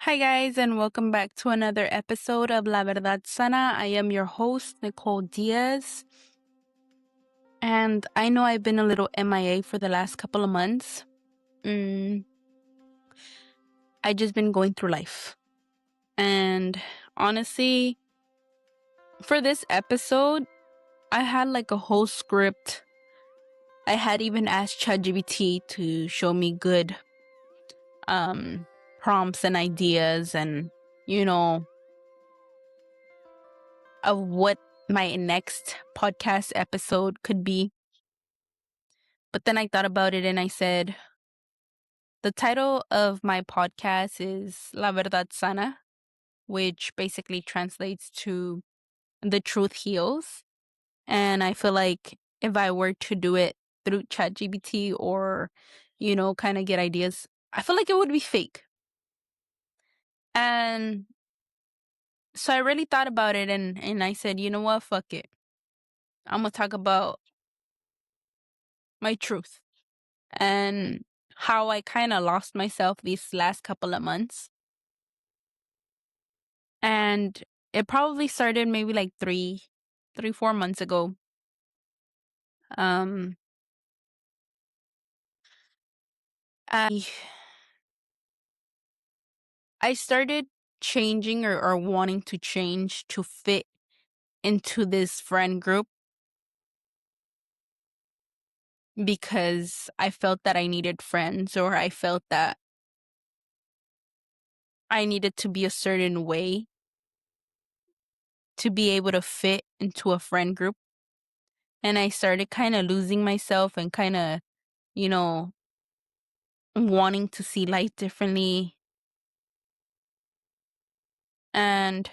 Hi, guys, and welcome back to another episode of La Verdad Sana. I am your host, Nicole Diaz. And I know I've been a little MIA for the last couple of months. I just been going through life. And honestly, for this episode, I had like a whole script. I had even asked ChatGPT to show me good prompts and ideas and, of what my next podcast episode could be. But then I thought about it and I said, the title of my podcast is La Verdad Sana, which basically translates to The Truth Heals. And I feel like if I were to do it through ChatGPT or, kind of get ideas, I feel like it would be fake. And so I really thought about it and I said, you know what? Fuck it. I'm going to talk about my truth and how I kind of lost myself these last couple of months. And it probably started maybe like 4 months ago. Um, I started changing or wanting to change to fit into this friend group because I felt that I needed friends, or I felt that I needed to be a certain way to be able to fit into a friend group. And I started kind of losing myself and kind of, you know, wanting to see life differently. And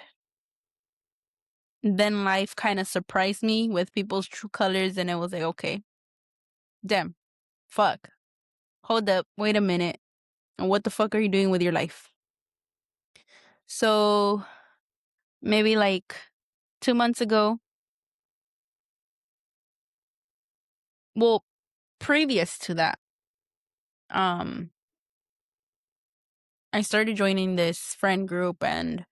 then life kind of surprised me with people's true colors, and it was like, okay, damn, fuck, hold up, wait a minute. And what the fuck are you doing with your life? So maybe like 2 months ago, well, previous to that, I started joining this friend group, and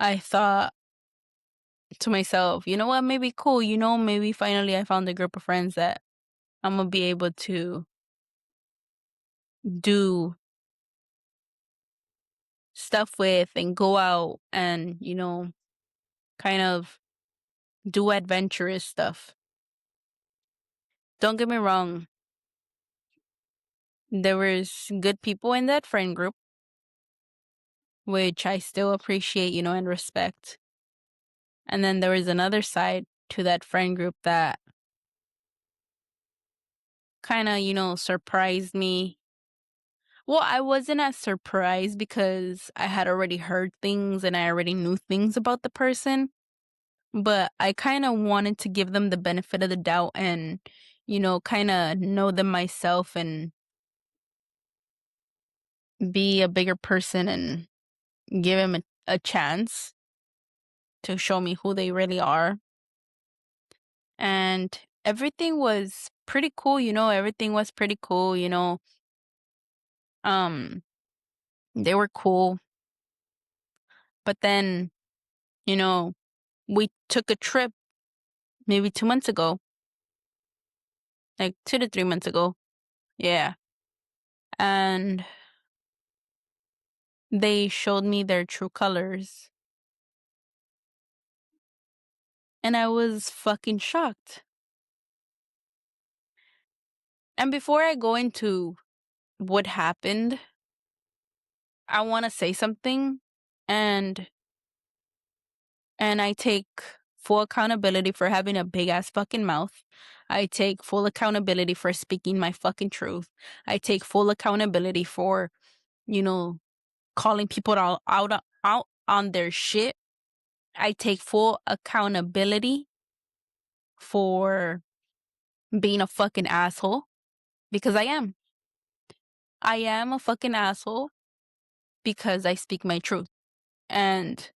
I thought to myself, you know what, maybe cool, maybe finally I found a group of friends that I'm gonna be able to do stuff with and go out and, kind of do adventurous stuff. Don't get me wrong. There was good people in that friend group, which I still appreciate, and respect. And then there was another side to that friend group that kind of, surprised me. Well, I wasn't as surprised because I had already heard things and I already knew things about the person. But I kind of wanted to give them the benefit of the doubt and, kind of know them myself and be a bigger person and give them a chance to show me who they really are. And everything was pretty cool, everything was pretty cool, um, they were cool. But then, we took a trip maybe 2 months ago, like 2 to 3 months ago. Yeah. And they showed me their true colors. And I was fucking shocked. And before I go into what happened, I want to say something. And I take full accountability for having a big ass fucking mouth. I take full accountability for speaking my fucking truth. I take full accountability for, calling people out on their shit. I take full accountability for being a fucking asshole, because I am. I am a fucking asshole because I speak my truth. And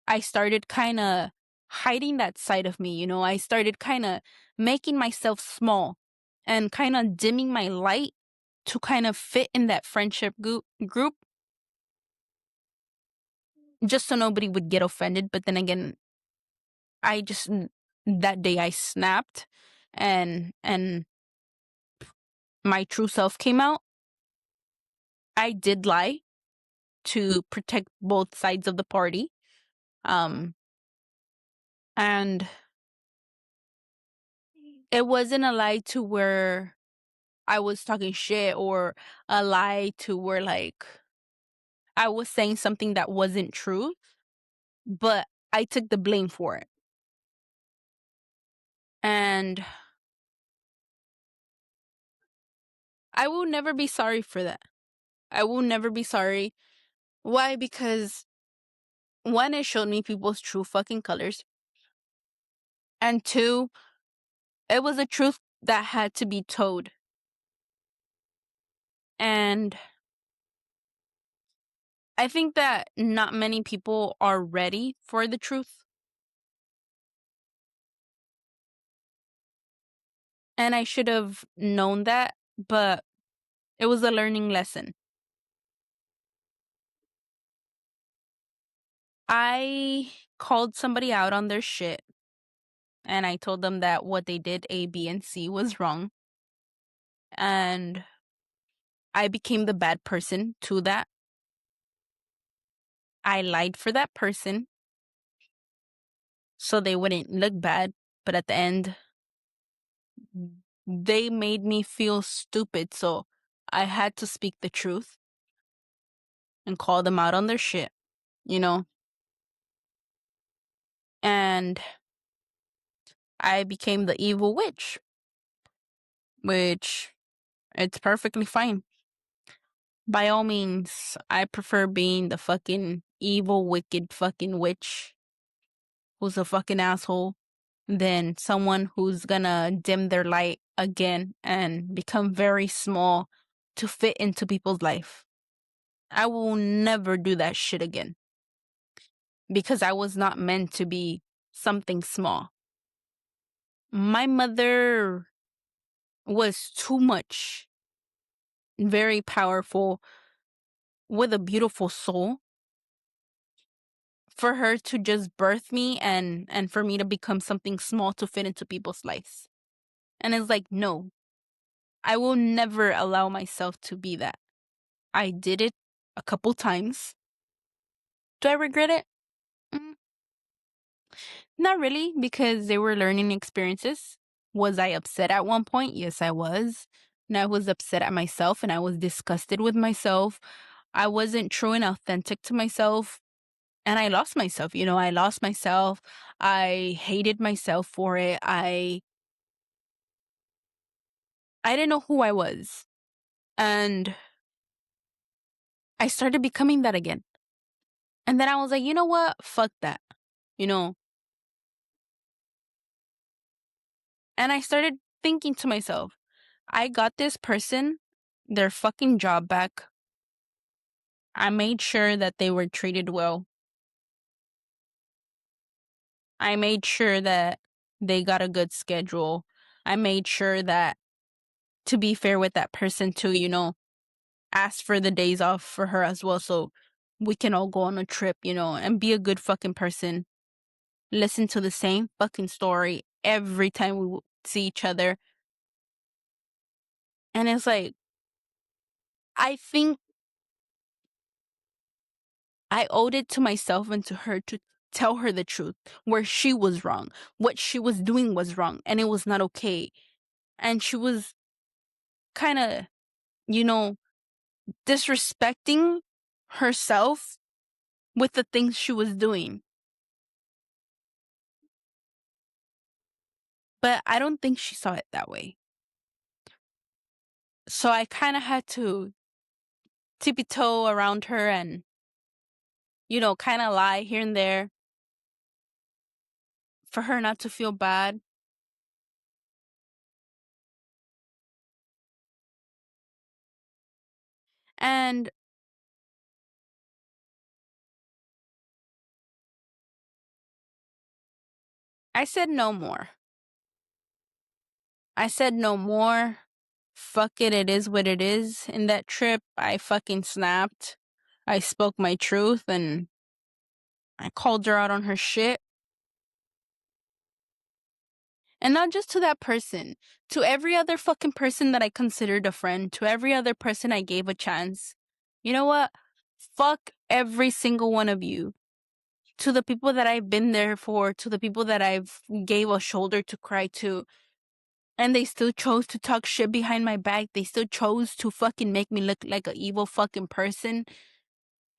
I started kind of hiding that side of me, I started kind of making myself small and kind of dimming my light to kind of fit in that friendship group just so nobody would get offended. But then again, I just, that day I snapped, and my true self came out. I did lie to protect both sides of the party. Um, and it wasn't a lie to where I was talking shit, or a lie to where like I was saying something that wasn't true, but I took the blame for it. And I will never be sorry for that. I will never be sorry. Why? Because one, it showed me people's true fucking colors. And two, it was a truth that had to be told. And I think that not many people are ready for the truth. And I should have known that, but it was a learning lesson. I called somebody out on their shit, and I told them that what they did, A, B, and C, was wrong. And I became the bad person to that. I lied for that person so they wouldn't look bad. But at the end, they made me feel stupid. So I had to speak the truth and call them out on their shit, you know? And I became the evil witch, which it's perfectly fine. By all means, I prefer being the fucking evil, wicked fucking witch who's a fucking asshole than someone who's gonna dim their light again and become very small to fit into people's life. I will never do that shit again because I was not meant to be something small. My mother was too much, very powerful, with a beautiful soul for her to just birth me and for me to become something small to fit into people's lives. And it's like, no, I will never allow myself to be that. I did it a couple times. Do I regret it? Mm, not really, because they were learning experiences. Was I upset at one point? Yes, I was. And I was upset at myself, and I was disgusted with myself. I wasn't true and authentic to myself. And I lost myself. I lost myself. I hated myself for it. I didn't know who I was. And I started becoming that again. And then I was like, you know what? Fuck that. You know? And I started thinking to myself, I got this person their fucking job back. I made sure that they were treated well. I made sure that they got a good schedule. I made sure that, to be fair with that person too, ask for the days off for her as well so we can all go on a trip, and be a good fucking person. Listen to the same fucking story every time we see each other. And it's like, I think I owed it to myself and to her to tell her the truth, where she was wrong, what she was doing was wrong, and it was not okay. And she was kind of, you know, disrespecting herself with the things she was doing. But I don't think she saw it that way. So I kind of had to tippy toe around her and, kind of lie here and there for her not to feel bad. And I said no more. I said no more. Fuck it, it is what it is. In that trip, I fucking snapped. I spoke my truth, and I called her out on her shit. And not just to that person, to every other fucking person that I considered a friend, to every other person I gave a chance. You know what? Fuck every single one of you. To the people that I've been there for, to the people that I've gave a shoulder to cry to, and they still chose to talk shit behind my back. They still chose to fucking make me look like an evil fucking person.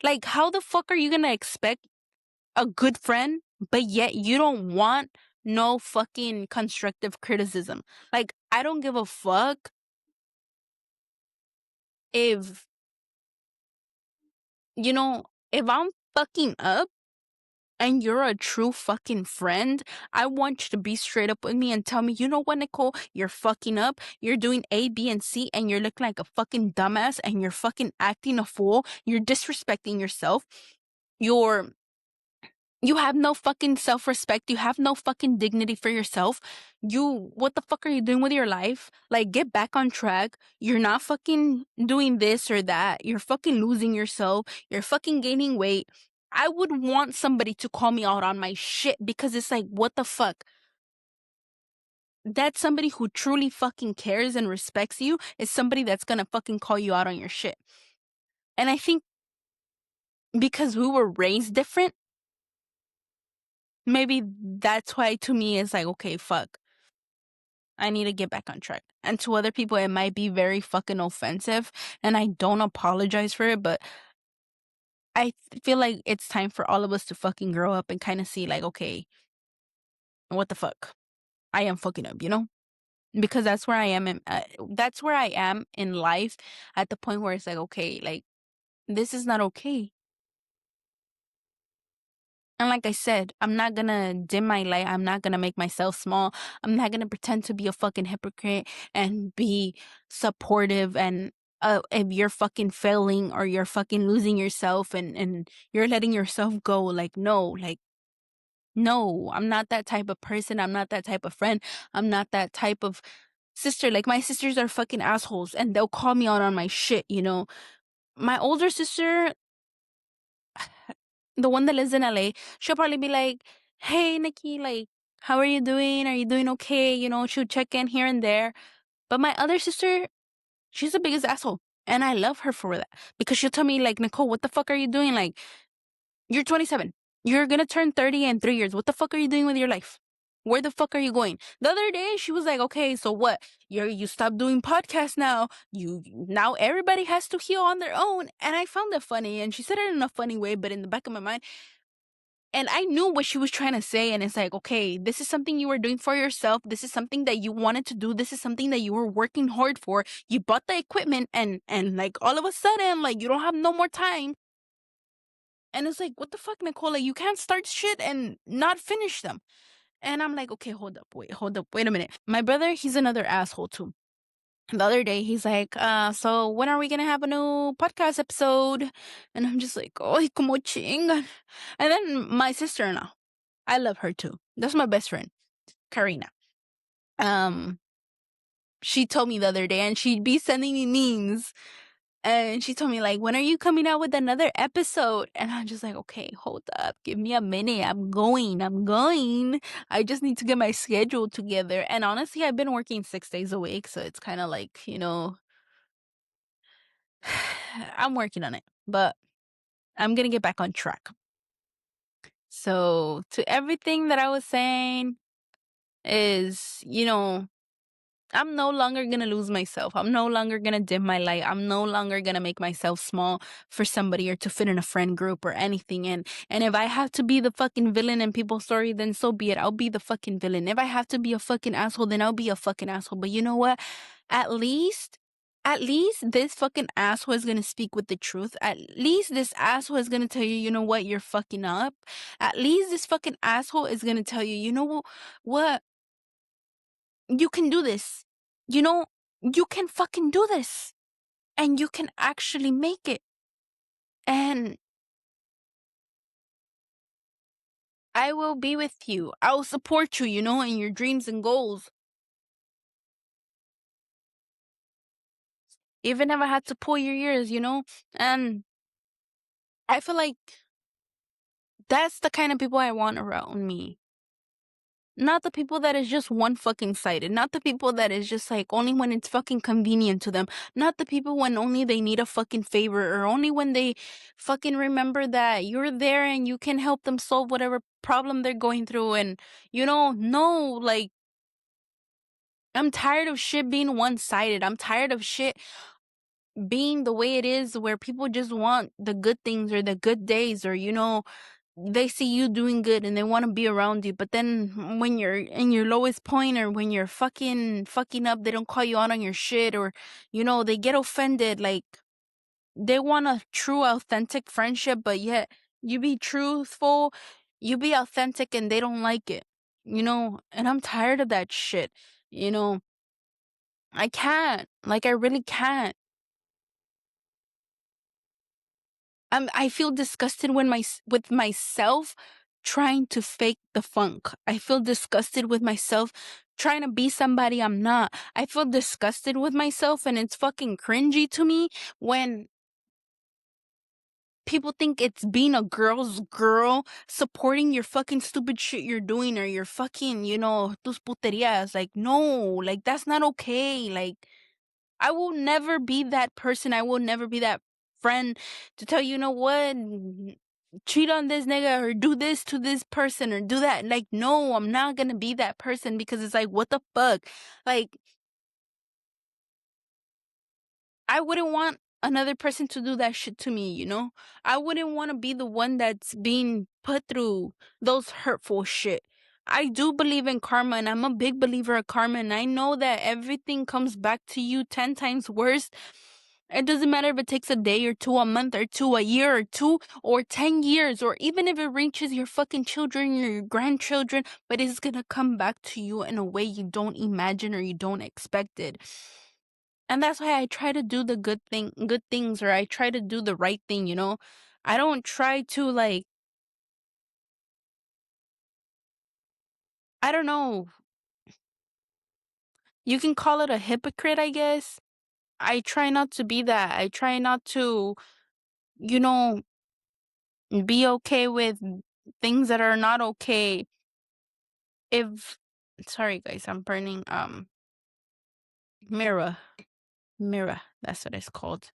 Like, how the fuck are you gonna expect a good friend, but yet you don't want no fucking constructive criticism? Like, I don't give a fuck if, you know, if I'm fucking up and you're a true fucking friend, I want you to be straight up with me and tell me, you know what, Nicole, you're fucking up. You're doing A, B, and C, and you're looking like a fucking dumbass, and you're fucking acting a fool. You're disrespecting yourself. You're You have no fucking self-respect. You have no fucking dignity for yourself. What the fuck are you doing with your life? Like, get back on track. You're not fucking doing this or that. You're fucking losing yourself. You're fucking gaining weight. I would want somebody to call me out on my shit, because it's like, what the fuck? That's somebody who truly fucking cares and respects you, is somebody that's gonna fucking call you out on your shit. And I think because we were raised different, maybe that's why to me it's like, okay, fuck, I need to get back on track. And to other people, it might be very fucking offensive, and I don't apologize for it, but I feel like it's time for all of us to fucking grow up and kind of see, like, okay, what the fuck? I am fucking up, you know? Because that's where I am in life, at the point where it's like, okay, like, this is not okay. And like I said, I'm not gonna dim my light. I'm not gonna make myself small. I'm not gonna pretend to be a fucking hypocrite and be supportive. And if you're fucking failing or you're fucking losing yourself, and you're letting yourself go, like, no, like, no, I'm not that type of person. I'm not that type of friend. I'm not that type of sister. Like, my sisters are fucking assholes, and they'll call me out on my shit, you know? My older sister, the one that lives in LA, she'll probably be like, "Hey, Nikki, like, how are you doing? Are you doing okay?" You know, she'll check in here and there. But my other sister, she's the biggest asshole. And I love her for that. Because she'll tell me, like, "Nicole, what the fuck are you doing? Like, you're 27. You're gonna turn 30 in 3 years. What the fuck are you doing with your life? Where the fuck are you going?" The other day, she was like, "Okay, so what? You stopped doing podcasts now. Now everybody has to heal on their own." And I found that funny. And she said it in a funny way, but in the back of my mind, and I knew what she was trying to say. And it's like, okay, this is something you were doing for yourself. This is something that you wanted to do. This is something that you were working hard for. You bought the equipment, and like, all of a sudden, like, you don't have no more time. And it's like, what the fuck, Nicole? Like, you can't start shit and not finish them. And I'm like, okay, hold up, wait a minute. My brother, he's another asshole too. The other day, he's like, so when are we gonna have a new podcast episode? And I'm just like, oh, como chinga. And then my sister-in-law, I love her too. That's my best friend, Karina. Um, she told me the other day, and she'd be sending me memes. And she told me, like, when are you coming out with another episode? And I'm just like, okay, hold up. Give me a minute. I'm going. I just need to get my schedule together. And honestly, I've been working 6 days a week. So it's kind of like, I'm working on it. But I'm going to get back on track. So to everything that I was saying is, I'm no longer gonna lose myself. I'm no longer gonna dim my light. I'm no longer gonna make myself small for somebody or to fit in a friend group or anything. And if I have to be the fucking villain in people's story, then so be it. I'll be the fucking villain. If I have to be a fucking asshole, then I'll be a fucking asshole. But you know what? At least, at least this fucking asshole is gonna speak with the truth. At least this asshole is gonna tell you, you know what, you're fucking up. At least this fucking asshole is gonna tell you, you know what? You can do this. You know, you can fucking do this. And you can actually make it. And I will be with you. I will support you, in your dreams and goals. Even if I had to pull your ears, And I feel like That's the kind of people I want around me. Not the people that is just one fucking sided. Not the people that is just like only when it's fucking convenient to them. Not the people when only they need a fucking favor or only when they fucking remember that you're there and you can help them solve whatever problem they're going through. And, no, like, I'm tired of shit being one sided. I'm tired of shit being the way it is where people just want the good things or the good days or, they see you doing good and they want to be around you, but then when you're in your lowest point or when you're fucking up, they don't call you out on your shit or they get offended. Like, they want a true authentic friendship, but yet you be truthful, you be authentic, and they don't like it. And I'm tired of that shit. you know I can't, like, I really can't. I feel disgusted when with myself trying to fake the funk. I feel disgusted with myself trying to be somebody I'm not. I feel disgusted with myself, and it's fucking cringy to me when people think it's being a girl's girl supporting your fucking stupid shit you're doing or your fucking, tus puterias. Like, no, like, that's not okay. Like, I will never be that person. I will never be that friend to tell you know what, cheat on this nigga or do this to this person or do that. Like, no, I'm not gonna be that person because it's like, what the fuck? Like, I wouldn't want another person to do that shit to me. I wouldn't want to be the one that's being put through those hurtful shit. I do believe in karma, and I'm a big believer of karma, and I know that everything comes back to you 10 times worse. It doesn't matter if it takes a day or two, a month or two, a year or two, or 10 years, or even if it reaches your fucking children or your grandchildren, but it's gonna come back to you in a way you don't imagine or you don't expect it. And that's why I try to do the good things, or I try to do the right thing. I don't try to, like, I don't know. You can call it a hypocrite, I guess. I try not to be that. I try not to, you know, be okay with things that are not okay. If Sorry guys, I'm burning mirror. Mirror, that's what it's called.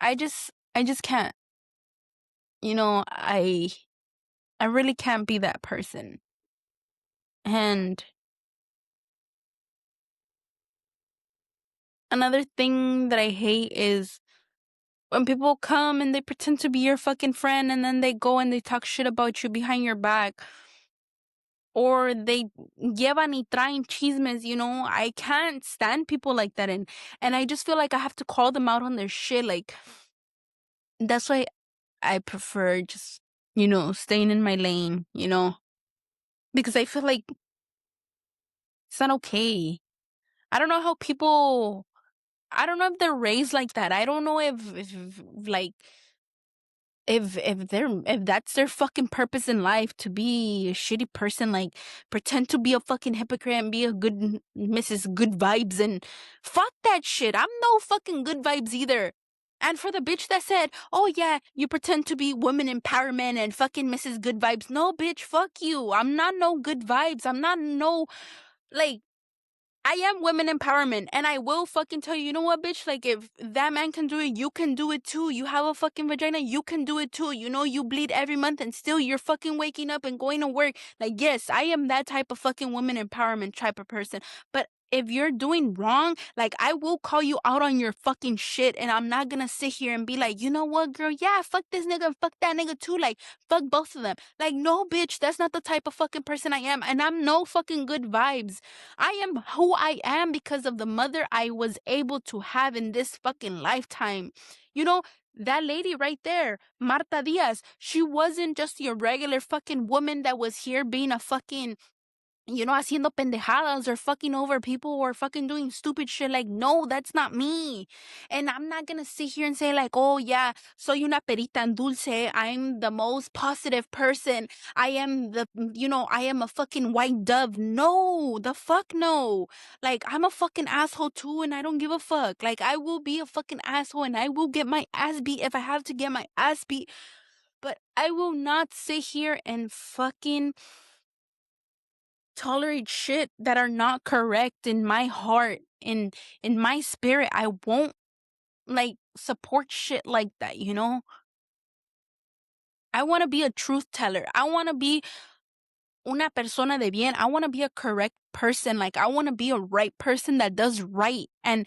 I just can't. I really can't be that person. And another thing that I hate is when people come and they pretend to be your fucking friend and then they go and they talk shit about you behind your back. Or they llevan y traen chismes. I can't stand people like that. And I just feel like I have to call them out on their shit. Like, that's why I prefer just, staying in my lane. Because I feel like it's not okay. I don't know how people, I don't know if they're raised like that. I don't know if like, if that's their fucking purpose in life, to be a shitty person, like pretend to be a fucking hypocrite and be a good Mrs. Good Vibes, and fuck that shit. I'm no fucking good vibes either. And for the bitch that said, oh yeah, you pretend to be women empowerment and fucking Mrs. Good Vibes. No, bitch, fuck you. I'm not no good vibes. I'm not no, like, I am women empowerment, and I will fucking tell you, you know what, bitch? Like, if that man can do it, you can do it too. You have a fucking vagina, you can do it too. You bleed every month and still you're fucking waking up and going to work. Like, yes, I am that type of fucking women empowerment type of person. But if you're doing wrong, like, I will call you out on your fucking shit, and I'm not gonna sit here and be like, you know what, girl? Yeah, fuck this nigga and fuck that nigga too. Like, fuck both of them. Like, no, bitch, that's not the type of fucking person I am, and I'm no fucking good vibes. I am who I am because of the mother I was able to have in this fucking lifetime. That lady right there, Marta Diaz, she wasn't just your regular fucking woman that was here being a fucking haciendo pendejadas or fucking over people or fucking doing stupid shit. Like, no, that's not me. And I'm not gonna sit here and say like, oh yeah, soy una perita en dulce. I'm the most positive person. I am I am a fucking white dove. No, the fuck no. Like, I'm a fucking asshole too, and I don't give a fuck. Like, I will be a fucking asshole and I will get my ass beat if I have to get my ass beat. But I will not sit here and fucking tolerate shit that are not correct in my heart, in my spirit. I won't like support shit like that. I want to be a truth teller. I want to be una persona de bien. I want to be a correct person. Like, I want to be a right person that does right and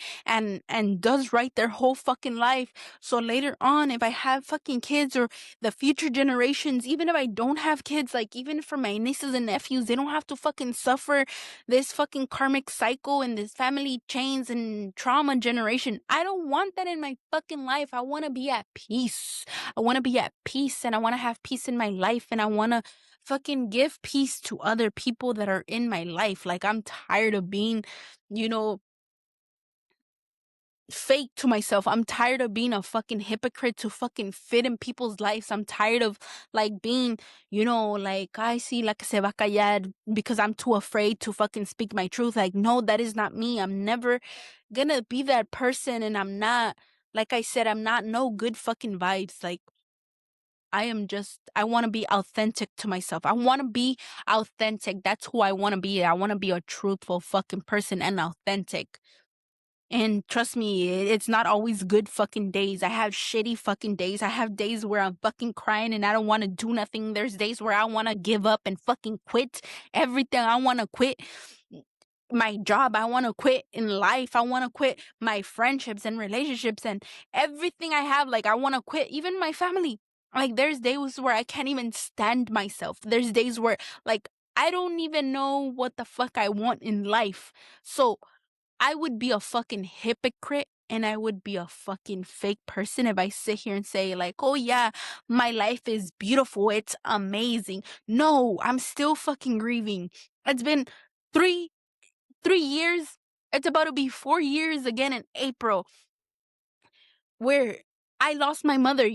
does right their whole fucking life. So later on, if I have fucking kids or the future generations, even if I don't have kids, like even for my nieces and nephews, they don't have to fucking suffer this fucking karmic cycle and this family chains and trauma generation. I don't want that in my fucking life. I want to be at peace. I want to be at peace, and I want to have peace in my life, and I want to fucking give peace to other people that are in my life. Like, I'm tired of being, you know, fake to myself. I'm tired of being a fucking hypocrite to fucking fit in people's lives. I'm tired of like being, like, I see la que se va a callar because I'm too afraid to fucking speak my truth. Like, no, that is not me. I'm never gonna be that person, and I'm not, like I said, I'm not no good fucking vibes. Like, I want to be authentic to myself. I want to be authentic. That's who I want to be. I want to be a truthful fucking person and authentic. And trust me, it's not always good fucking days. I have shitty fucking days. I have days where I'm fucking crying and I don't want to do nothing. There's days where I want to give up and fucking quit everything. I want to quit my job. I want to quit in life. I want to quit my friendships and relationships and everything I have. Like, I want to quit even my family. Like, there's days where I can't even stand myself. There's days where, like, I don't even know what the fuck I want in life. So I would be a fucking hypocrite and I would be a fucking fake person if I sit here and say like, oh yeah, my life is beautiful. It's amazing. No, I'm still fucking grieving. It's been three 3 years. It's about to be 4 years again in April, where I lost my mother.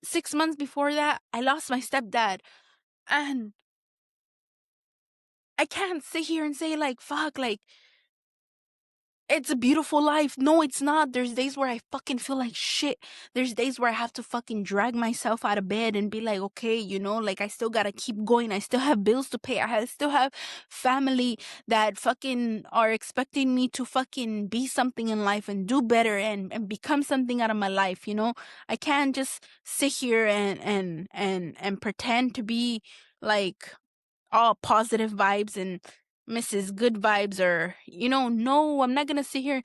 6 months before that, I lost my stepdad. And I can't sit here and say, like, fuck, like, it's a beautiful life. No, it's not. There's days where I fucking feel like shit. There's days where I have to fucking drag myself out of bed and be like, okay, like, I still gotta keep going. I still have bills to pay. Still have family that fucking are expecting me to fucking be something in life and do better and become something out of my life. I can't just sit here and pretend to be like all positive vibes and Mrs. Good Vibes, or no, I'm not gonna sit here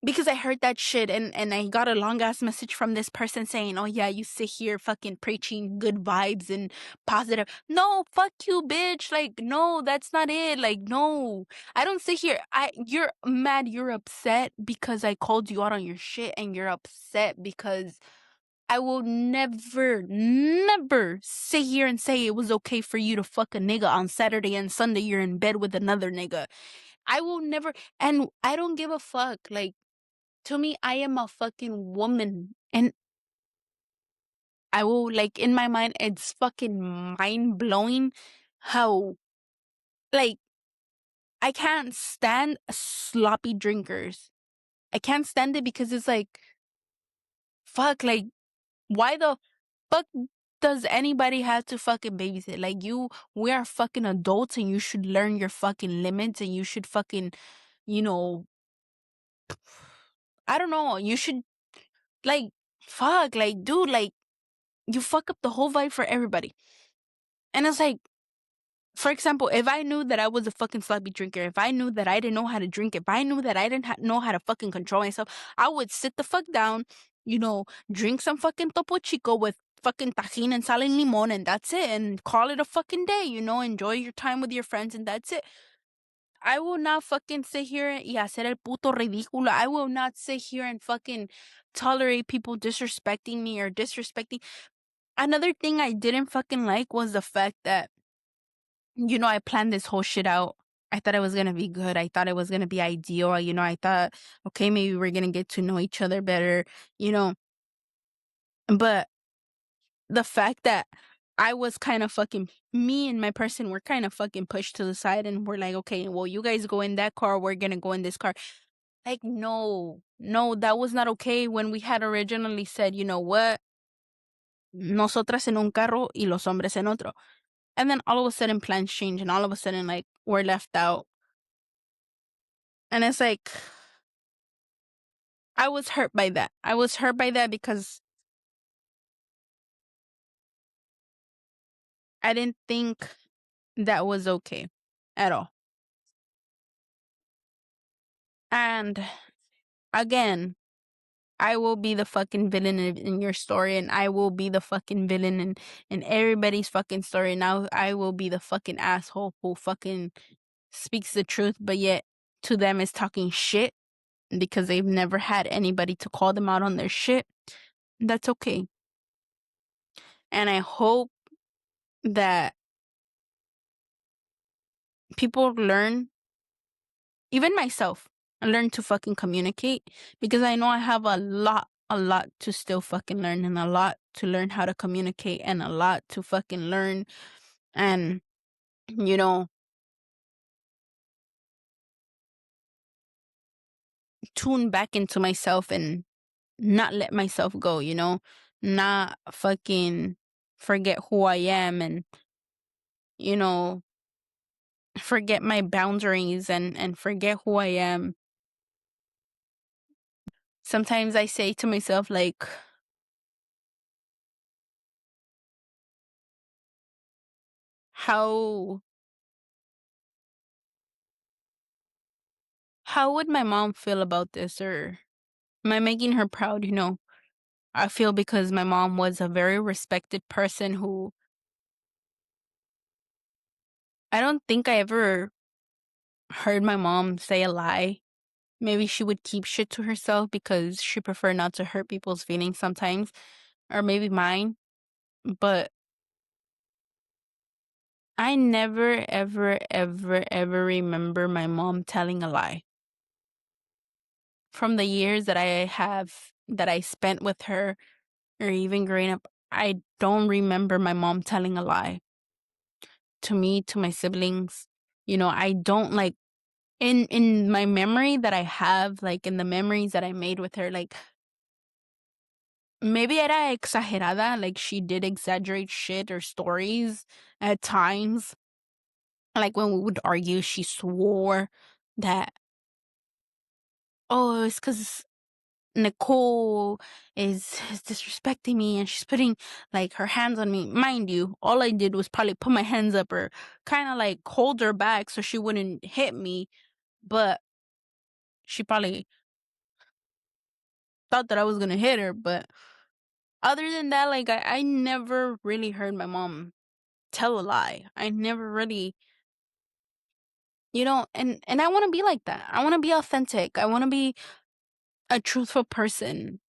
because I heard that shit and I got a long ass message from this person saying, oh yeah, you sit here fucking preaching good vibes and positive. No, fuck you, bitch. Like, no, that's not it. Like, no, I don't sit here. You're mad, you're upset because I called you out on your shit, and you're upset because I will never, never sit here and say it was okay for you to fuck a nigga on Saturday and Sunday you're in bed with another nigga. I will never, and I don't give a fuck. Like, to me, I am a fucking woman. And I will, like, in my mind, it's fucking mind blowing how, like, I can't stand sloppy drinkers. I can't stand it because it's like, fuck, like, why the fuck does anybody have to fucking babysit? Like, we are fucking adults and you should learn your fucking limits, and you should fucking, you know, I don't know, you should, like, fuck, like, dude, like, you fuck up the whole vibe for everybody. And it's like, for example, if I knew that I was a fucking sloppy drinker, if I knew that I didn't know how to drink, if I knew that I didn't know how to fucking control myself, I would sit the fuck down, drink some fucking Topo Chico with fucking tajin and sal and limon, and that's it, and call it a fucking day, enjoy your time with your friends, and that's it. I will not fucking sit here y hacer el puto ridículo. I will not sit here and fucking tolerate people disrespecting me or disrespecting. Another thing I didn't fucking like was the fact that I planned this whole shit out. I thought it was going to be good. I thought it was going to be ideal. I thought, okay, maybe we're going to get to know each other better, you know. But the fact that I was kind of me and my person were kind of fucking pushed to the side, and we're like, okay, well, you guys go in that car, we're going to go in this car. Like, no, that was not okay when we had originally said, you know what? Nosotras en un carro y los hombres en otro. And then all of a sudden plans change, and all of a sudden, like, we're left out. And it's like, I was hurt by that. I was hurt by that because I didn't think that was okay at all. And again, I will be the fucking villain in your story, and I will be the fucking villain in everybody's fucking story. Now I will be the fucking asshole who fucking speaks the truth, but yet to them is talking shit because they've never had anybody to call them out on their shit. That's okay. And I hope that people learn, even myself, learn to fucking communicate, because I know I have a lot to still fucking learn, and a lot to learn how to communicate, and a lot to fucking learn and, tune back into myself and not let myself go, not fucking forget who I am, and, you know, forget my boundaries, and forget who I am. Sometimes I say to myself, like, how would my mom feel about this? Or am I making her proud? I feel because my mom was a very respected person who, I don't think I ever heard my mom say a lie. Maybe she would keep shit to herself because she preferred not to hurt people's feelings sometimes, or maybe mine. But I never, ever, ever, ever remember my mom telling a lie. From the years that I spent with her, or even growing up, I don't remember my mom telling a lie to me, to my siblings. I don't, like, in my memory that I have, like, in the memories that I made with her, like, maybe era exagerada, like, she did exaggerate shit or stories at times. Like, when we would argue, she swore that, oh, it's because Nicole is disrespecting me, and she's putting, like, her hands on me. Mind you, all I did was probably put my hands up, or kind of like hold her back so she wouldn't hit me. But she probably thought that I was gonna hit her. But other than that, like, I never really heard my mom tell a lie. I never really, and I want to be like that. I want to be authentic. I want to be a truthful person.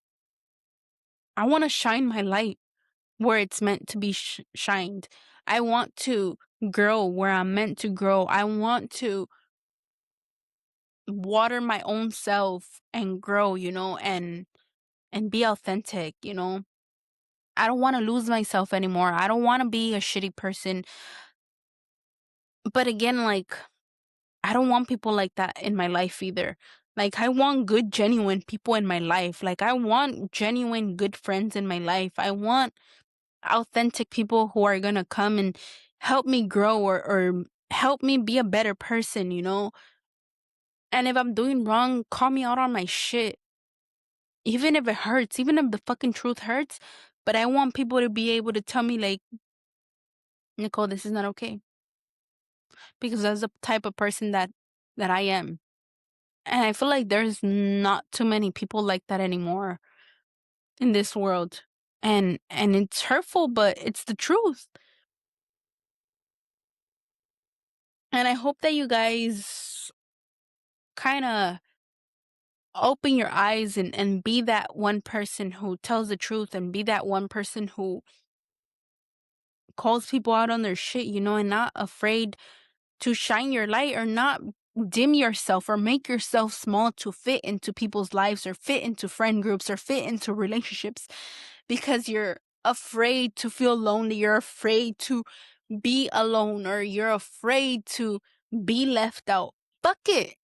I want to shine my light where it's meant to be shined. I want to grow where I'm meant to grow. I want to water my own self and grow, and be authentic. I don't want to lose myself anymore. I don't want to be a shitty person. But again, like, I don't want people like that in my life either. Like, I want good, genuine people in my life. Like, I want genuine, good friends in my life. I want authentic people who are gonna come and help me grow, or help me be a better person. And if I'm doing wrong, call me out on my shit. Even if it hurts, even if the fucking truth hurts. But I want people to be able to tell me, like, Nicole, this is not okay. Because that's the type of person that I am. And I feel like there's not too many people like that anymore in this world. And it's hurtful, but it's the truth. And I hope that you guys kind of open your eyes, and be that one person who tells the truth, and be that one person who calls people out on their shit, and not afraid to shine your light or not dim yourself or make yourself small to fit into people's lives or fit into friend groups or fit into relationships because you're afraid to feel lonely, you're afraid to be alone, or you're afraid to be left out. Fuck it.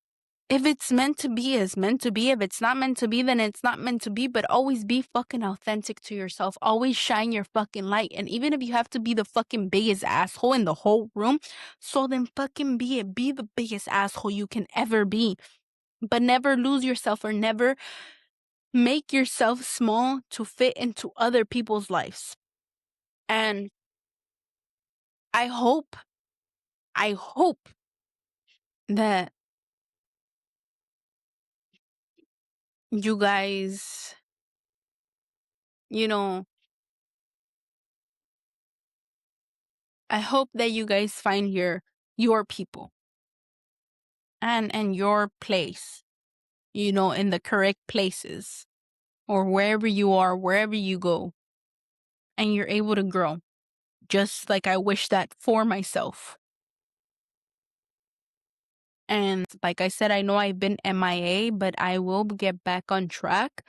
If it's meant to be, it's meant to be. If it's not meant to be, then it's not meant to be. But always be fucking authentic to yourself. Always shine your fucking light. And even if you have to be the fucking biggest asshole in the whole room, so then fucking be it. Be the biggest asshole you can ever be. But never lose yourself or never make yourself small to fit into other people's lives. And I hope that you guys, I hope that you guys find your people and your place, in the correct places or wherever you are, wherever you go, and you're able to grow. Just like I wish that for myself. And like I said, I know I've been MIA, but I will get back on track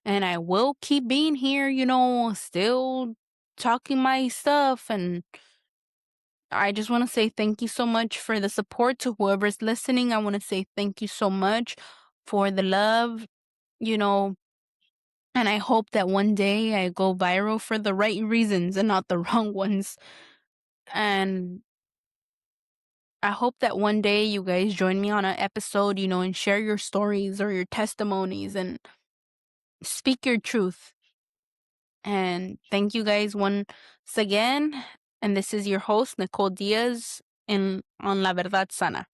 and I will keep being here, still talking my stuff. And I just want to say thank you so much for the support to whoever's listening. I want to say thank you so much for the love, you know, and I hope that one day I go viral for the right reasons and not the wrong ones. And I hope that one day you guys join me on an episode, and share your stories or your testimonies and speak your truth. And thank you guys once again. And this is your host, Nicole Diaz, on La Verdad Sana.